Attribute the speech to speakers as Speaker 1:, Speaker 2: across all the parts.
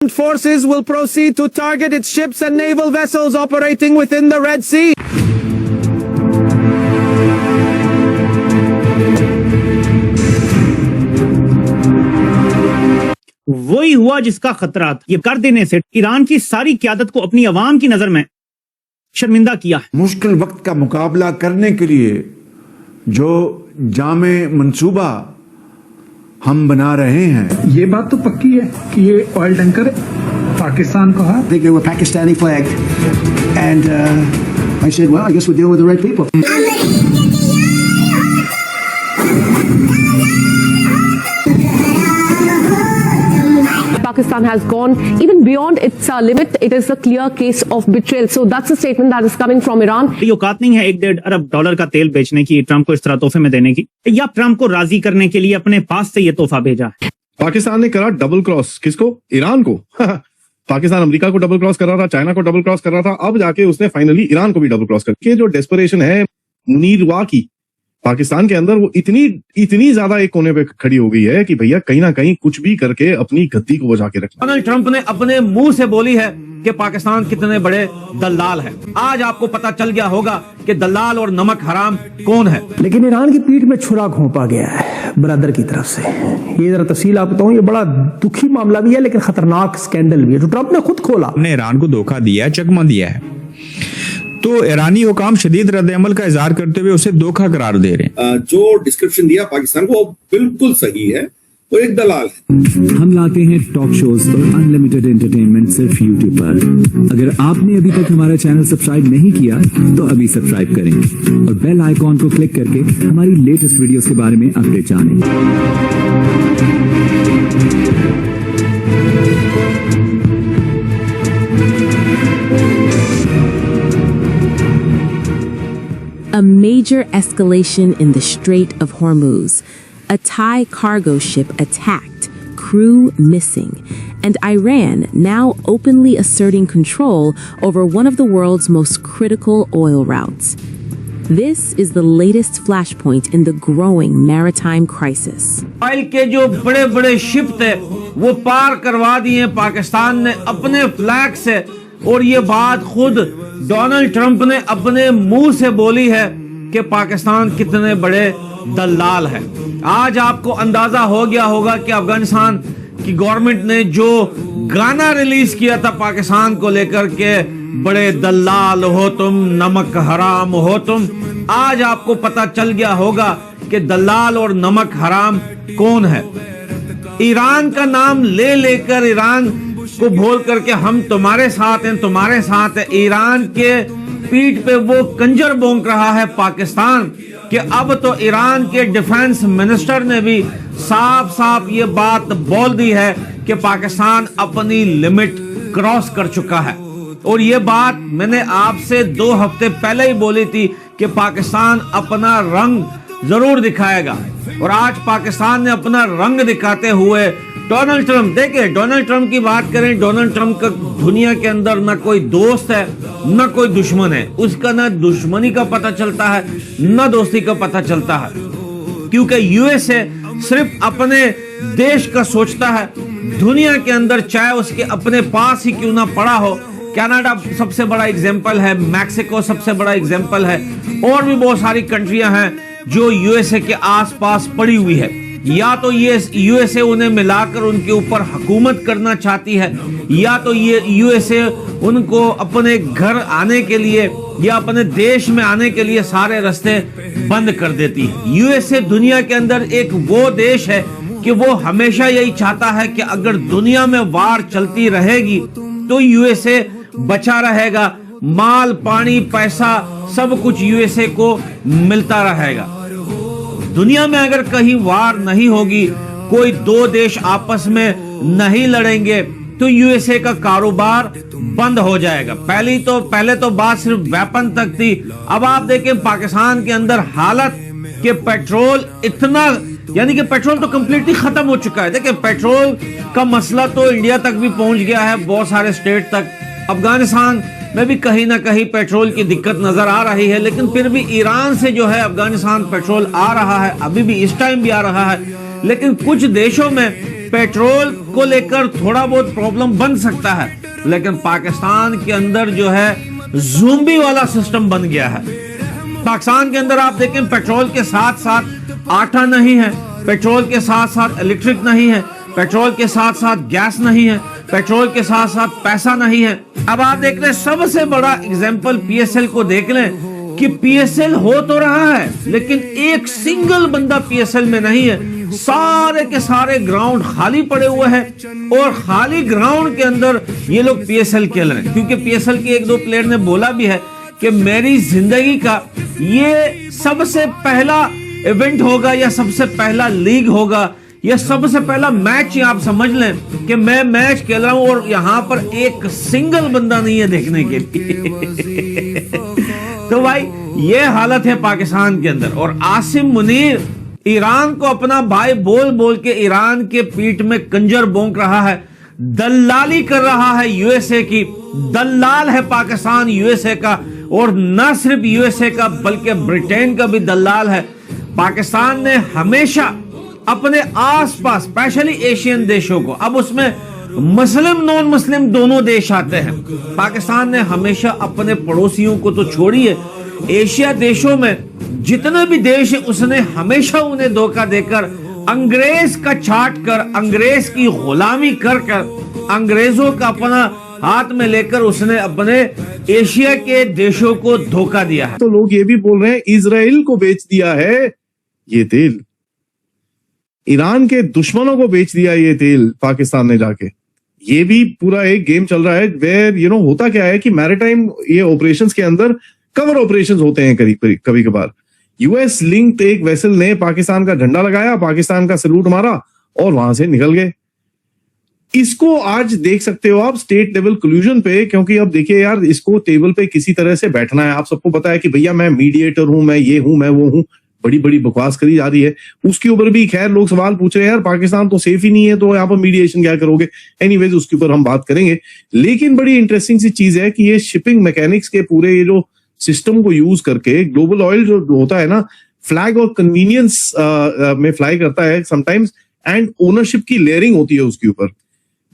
Speaker 1: Forces will proceed to target its ships and naval vessels operating within the Red Sea.
Speaker 2: वही हुआ जिसका खतरा ये कर देने से ईरान की सारी क़यादत को अपनी अवाम की नजर में शर्मिंदा किया है।
Speaker 3: मुश्किल वक्त का मुकाबला करने के लिए जो जामे मंसूबा हम बना रहे हैं,
Speaker 4: ये बात तो पक्की है कि ये ऑयल टैंकर पाकिस्तान का है।
Speaker 5: They were Pakistani flag, and I said, well, I guess we're dealing with the right people.
Speaker 6: Pakistan has gone even beyond its limit. It is a clear case of betrayal. So that's a statement that is coming from Iran.
Speaker 2: ये औकात नहीं है $1.5 अरब का तेल बेचने की, Trump को इस तरह तोहफे में देने की, या ट्रंप को राजी करने के लिए अपने पास से ये तोहफा भेजा।
Speaker 7: पाकिस्तान ने करा डबल क्रॉस, किसको? ईरान को। पाकिस्तान अमेरिका को डबल क्रॉस कर रहा था, चाइना को डबल क्रॉस कर रहा था, अब जाके उसने फाइनली ईरान को भी डबल क्रॉस करके जो डेस्परेशन है मुनीर वाह की पाकिस्तान के अंदर, वो इतनी ज्यादा एक कोने पे खड़ी हो गई है कि भैया कहीं ना कहीं कुछ भी करके अपनी गद्दी को बचा के रखना।
Speaker 8: डोनाल्ड ट्रंप ने अपने मुंह से बोली है कि पाकिस्तान कितने बड़े दलाल है। आज आपको पता चल गया होगा कि दलाल और नमक हराम कौन है।
Speaker 4: लेकिन ईरान की पीठ में छुरा घोंपा गया है ब्रदर की तरफ से। ये जरा तफसील आप बताऊं, ये बड़ा दुखी मामला भी है लेकिन खतरनाक स्कैंडल भी है जो ट्रंप ने खुद खोला।
Speaker 9: हमने ईरान को धोखा दिया, चकमा दिया है, तो ईरानी हुकाम शदीद रद्द-ए-अमल का इजहार करते हुए उसे धोखा करार दे रहे हैं।
Speaker 10: जो डिस्क्रिप्शन दिया पाकिस्तान को बिल्कुल सही है, वो एक दलाल है।
Speaker 11: हम लाते हैं टॉक शोज और अनलिमिटेड एंटरटेनमेंट सिर्फ यूट्यूब पर। अगर आपने अभी तक हमारा चैनल सब्सक्राइब नहीं किया तो अभी सब्सक्राइब करें और बेल आइकॉन को क्लिक करके हमारी लेटेस्ट वीडियोस के बारे में अपडेट जानें।
Speaker 12: A major escalation in the Strait of Hormuz. A Thai cargo ship attacked, crew missing, and Iran now openly asserting control over one of the world's most critical oil routes. This is the latest flashpoint in the growing maritime crisis.
Speaker 8: Oil के जो बड़े बड़े ship थे वो पार करवा दिए पाकिस्तान ने अपने फ्लैग से, और ये बात खुद डोनाल्ड ट्रंप ने अपने मुंह से बोली है कि पाकिस्तान कितने बड़े दलाल है। आज आपको अंदाजा हो गया होगा कि अफगानिस्तान की गवर्नमेंट ने जो गाना रिलीज किया था पाकिस्तान को लेकर के, बड़े दलाल हो तुम, नमक हराम हो तुम, आज आपको पता चल गया होगा कि दलाल और नमक हराम कौन है। ईरान का नाम ले लेकर, ईरान को बोल करके हम तुम्हारे साथ हैं, तुम्हारे साथ है। ईरान के पीठ पे वो कंजर भोंक रहा है पाकिस्तान कि अब तो ईरान के डिफेंस मिनिस्टर ने भी साफ साफ ये बात बोल दी है कि पाकिस्तान अपनी लिमिट क्रॉस कर चुका है। और ये बात मैंने आपसे 2 हफ्ते पहले ही बोली थी कि पाकिस्तान अपना रंग जरूर दिखाएगा, और आज पाकिस्तान ने अपना रंग दिखाते हुए डोनाल्ड ट्रंप, देखिए डोनाल्ड ट्रंप की बात करें, डोनाल्ड ट्रंप का दुनिया के अंदर ना कोई दोस्त है ना कोई दुश्मन है। उसका ना दुश्मनी का पता चलता है ना दोस्ती का पता चलता है, क्योंकि यूएसए सिर्फ अपने देश का सोचता है। दुनिया के अंदर चाहे उसके अपने पास ही क्यों ना पड़ा हो, कनाडा सबसे बड़ा एग्जाम्पल है, मैक्सिको सबसे बड़ा एग्जाम्पल है, और भी बहुत सारी कंट्रियां हैं जो यूएसए के आसपास पड़ी हुई है। या तो ये यूएसए उन्हें मिलाकर उनके ऊपर हुकूमत करना चाहती है, या तो ये यूएसए उनको अपने घर आने के लिए या अपने देश में आने के लिए सारे रास्ते बंद कर देती है। यूएसए दुनिया के अंदर एक वो देश है कि वो हमेशा यही चाहता है कि अगर दुनिया में वार चलती रहेगी तो यूएसए बचा रहेगा, माल पानी पैसा सब कुछ यूएसए को मिलता रहेगा। दुनिया में अगर कहीं वार नहीं होगी, कोई 2 देश आपस में नहीं लड़ेंगे, तो यूएसए का कारोबार बंद हो जाएगा। पहले तो बात सिर्फ वेपन तक थी, अब आप देखें पाकिस्तान के अंदर हालत कि पेट्रोल इतना, यानी कि पेट्रोल तो कंप्लीटली खत्म हो चुका है। देखिए पेट्रोल का मसला तो इंडिया तक भी पहुंच गया है, बहुत सारे स्टेट तक। अफगानिस्तान में भी कहीं ना कहीं पेट्रोल की दिक्कत नजर आ रही है, लेकिन फिर भी ईरान से जो है अफगानिस्तान पेट्रोल आ रहा है, अभी भी इस टाइम भी आ रहा है। लेकिन कुछ देशों में पेट्रोल को लेकर थोड़ा बहुत प्रॉब्लम बन सकता है, लेकिन पाकिस्तान के अंदर जो है ज़ोंबी वाला सिस्टम बन गया है। पाकिस्तान के अंदर आप देखें, पेट्रोल के साथ साथ आटा नहीं है, पेट्रोल के साथ साथ इलेक्ट्रिक नहीं है, पेट्रोल के साथ साथ गैस नहीं है, पेट्रोल के साथ साथ पैसा नहीं है। अब आप देख रहे हैं, सबसे बड़ा एग्जाम्पल पीएसएल को देख लें कि पीएसएल हो तो रहा है, लेकिन एक सिंगल बंदा पीएसएल में नहीं है। सारे के सारे ग्राउंड खाली पड़े हुए हैं और खाली ग्राउंड के अंदर ये लोग पीएसएल खेल रहे हैं, क्योंकि पीएसएल के एक दो प्लेयर ने बोला भी है कि मेरी जिंदगी का ये सबसे पहला इवेंट होगा या सबसे पहला लीग होगा या सबसे पहला मैच, आप समझ लें कि मैं मैच खेल रहा हूं और यहां पर एक सिंगल बंदा नहीं है देखने के लिए। तो भाई ये हालत है पाकिस्तान के अंदर। और आसिम मुनीर ईरान को अपना भाई बोल बोल के ईरान के पीठ में कंजर भोंक रहा है, दलाली कर रहा है यूएसए की। दलाल है पाकिस्तान यूएसए का, और न सिर्फ यूएसए का बल्कि ब्रिटेन का भी दलाल है। पाकिस्तान ने हमेशा अपने आसपास स्पेशली एशियन देशों को, अब उसमें मुस्लिम नॉन मुस्लिम दोनों देश आते हैं, पाकिस्तान ने हमेशा अपने पड़ोसियों को तो छोड़िए, एशिया देशों में जितने भी देश है उसने हमेशा उन्हें धोखा देकर, अंग्रेज का छाट कर, अंग्रेज की गुलामी कर कर, अंग्रेजों का अपना हाथ में लेकर उसने अपने एशिया के देशों को धोखा दिया है।
Speaker 7: तो लोग ये भी बोल रहे हैं इजराइल को बेच दिया है ये तेल, ईरान के दुश्मनों को बेच दिया ये तेल पाकिस्तान ने जाके। ये भी पूरा एक गेम चल रहा है वेयर होता क्या है कि मैरिटाइम ये ऑपरेशंस के अंदर कवर ऑपरेशंस होते हैं कभी कभार। यूएस लिंक्ड एक वेसल ने पाकिस्तान का झंडा लगाया, पाकिस्तान का सैल्यूट मारा और वहां से निकल गए। इसको आज देख सकते हो आप स्टेट लेवल कोल्यूजन पे, क्योंकि अब देखिए यार, इसको टेबल पे किसी तरह से बैठना है। आप सबको पता है कि भैया मैं मीडिएटर हूं, मैं ये हूं, मैं वो हूं, बड़ी बड़ी बकवास करी जा रही है। उसके ऊपर भी खैर लोग सवाल पूछ रहे हैं, यार पाकिस्तान तो सेफ ही नहीं है, तो यहाँ पर मीडिएशन क्या करोगे? एनीवेज उसके ऊपर हम बात करेंगे। लेकिन बड़ी इंटरेस्टिंग सी चीज है कि ये शिपिंग मैकेनिक्स के पूरे ये जो सिस्टम को यूज करके ग्लोबल ऑयल जो होता है ना, फ्लैग और कन्वीनियंस में फ्लाई करता है समटाइम्स, एंड ओनरशिप की लेयरिंग होती है उसके ऊपर।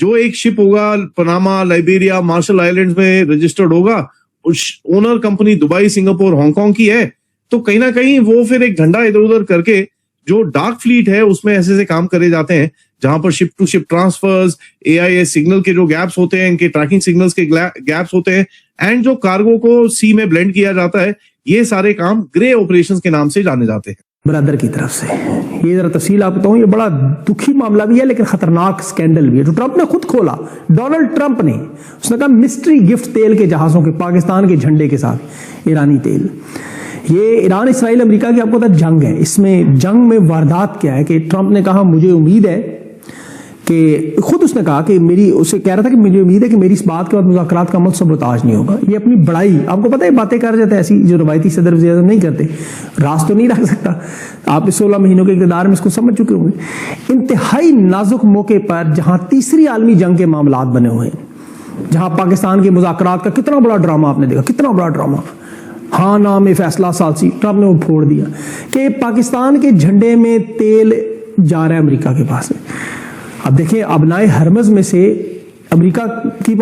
Speaker 7: जो एक शिप होगा पनामा, लाइबेरिया, मार्शल आइलैंड्स में रजिस्टर्ड होगा, owner company Dubai, Singapore, Hong Kong की है, तो कहीं ना कहीं वो फिर एक झंडा इधर उधर करके जो डार्क फ्लीट है उसमें ऐसे ऐसे काम करे जाते हैं, जहां पर ship to ship transfers, AIS signal के जो गैप्स होते हैं, इनके ट्रैकिंग सिग्नल्स के गैप्स होते हैं, एंड जो कार्गो को सी में ब्लेंड किया जाता है, ये सारे काम ग्रे ऑपरेशंस के नाम से जाने जाते हैं
Speaker 4: ब्रदर की तरफ से। ये जरा तफसील आपको बताऊं, ये बड़ा दुखी मामला भी है लेकिन खतरनाक स्कैंडल भी है, जो ट्रंप ने खुद खोला। डोनाल्ड ट्रंप ने, उसने कहा मिस्ट्री गिफ्ट तेल के जहाजों के पाकिस्तान के झंडे के साथ ईरानी तेल। ये ईरान, इसराइल, अमेरिका की आपको पता जंग है। इसमें जंग में वारदात क्या है कि ट्रंप ने कहा मुझे उम्मीद है कि, खुद उसने कहा कि उसे कह रहा था कि मुझे उम्मीद है कि मेरी इस बात के बाद मुज़ाकरात का अमल सबोताज नहीं होगा। ये अपनी बड़ाई, आपको पता है बातें कर जाते हैं ऐसी जो रवायती सदर वज़ीर-ए-आज़म नहीं करते, राज तो नहीं रख सकता। आप 16 महीनों के इक़्तिदार में इसको समझ चुके होंगे। इंतहाई नाजुक मौके पर जहां तीसरी आलमी जंग के मामलात बने हुए हैं, जहां पाकिस्तान के मुज़ाकरात का कितना बड़ा ड्रामा आपने देखा, कितना बड़ा ड्रामा, हाँ ना में फैसला सालसी, ट्रंप ने वो फोड़ दिया कि पाकिस्तान के झंडे में तेल जा रहा है अमेरिका के पास में। अब देखिए, अबनाए हरमज में से अमेरिका की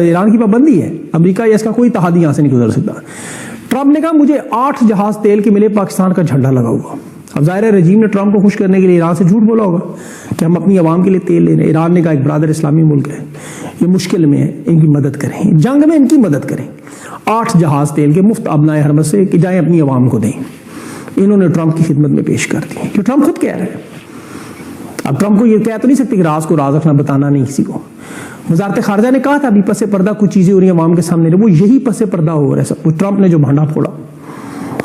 Speaker 4: ईरान की पाबंदी है, अमेरिका या इसका कोई तहादी यहां से नहीं गुजर सकता। ट्रंप ने कहा मुझे 8 जहाज तेल के मिले, पाकिस्तान का झंडा लगा हुआ। अब जाहिर है रजीम ने ट्रंप को खुश करने के लिए ईरान से झूठ बोला होगा कि हम अपनी आवाम के लिए तेल ले रहे हैं। ईरान ने कहा एक ब्रादर इस्लामी मुल्क है, ये मुश्किल में है, इनकी मदद करें, जंग में इनकी मदद करें। 8 जहाज तेल के मुफ्त अबनाए हरमज से कि जाए अपनी आवाम को दें, इन्होंने ट्रंप की खिदमत में पेश कर दी, जो ट्रंप खुद कह रहे हैं। अब ट्रंप को ये कह तो नहीं सकते कि राज को राज रखना, बताना नहीं किसी को। वजारत खारजा ने कहा था अभी पसे पर्दा कुछ चीजें हो रही हैं आवाम के सामने, वो यही पसे पर्दा हो रहा है सब कुछ, ट्रंप ने जो भांडा फोड़ा।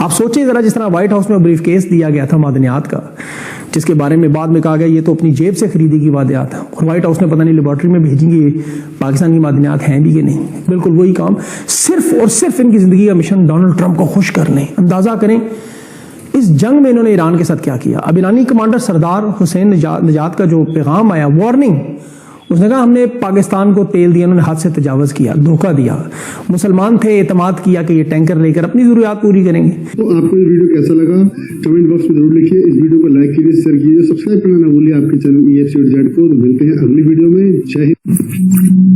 Speaker 4: आप सोचिए जरा, जिस तरह व्हाइट हाउस में ब्रीफ केस दिया गया था मादनियात का, जिसके बारे में बाद में कहा गया ये तो अपनी जेब से खरीदी की मादनियात है, और व्हाइट हाउस ने पता नहीं लेबॉर्ट्री में भेजेंगे पाकिस्तान की मादनियात हैं भी कि नहीं। बिल्कुल वही काम, सिर्फ और सिर्फ इनकी जिंदगी का मिशन डोनाल्ड ट्रंप को खुश कर लें। अंदाजा करें इस जंग में इन्होंने ईरान के साथ क्या किया। अब ईरानी कमांडर सरदार हुसैन नजात का जो पैगाम आया, वार्निंग, उसने कहा हमने पाकिस्तान को तेल दिया, उन्होंने हाथ से तजावज़ किया, धोखा दिया। मुसलमान थे, एतमाद किया कि ये टैंकर लेकर अपनी ज़रूरियात पूरी करेंगे।
Speaker 13: तो आपको ये वीडियो कैसा लगा कमेंट बॉक्स में जरूर लिखिए। इस वीडियो को लाइक कीजिए, शेयर कीजिए, सब्सक्राइब करना ना भूलिए आपके चैनल EFC को। तो मिलते हैं अगली वीडियो में। जय हिंद।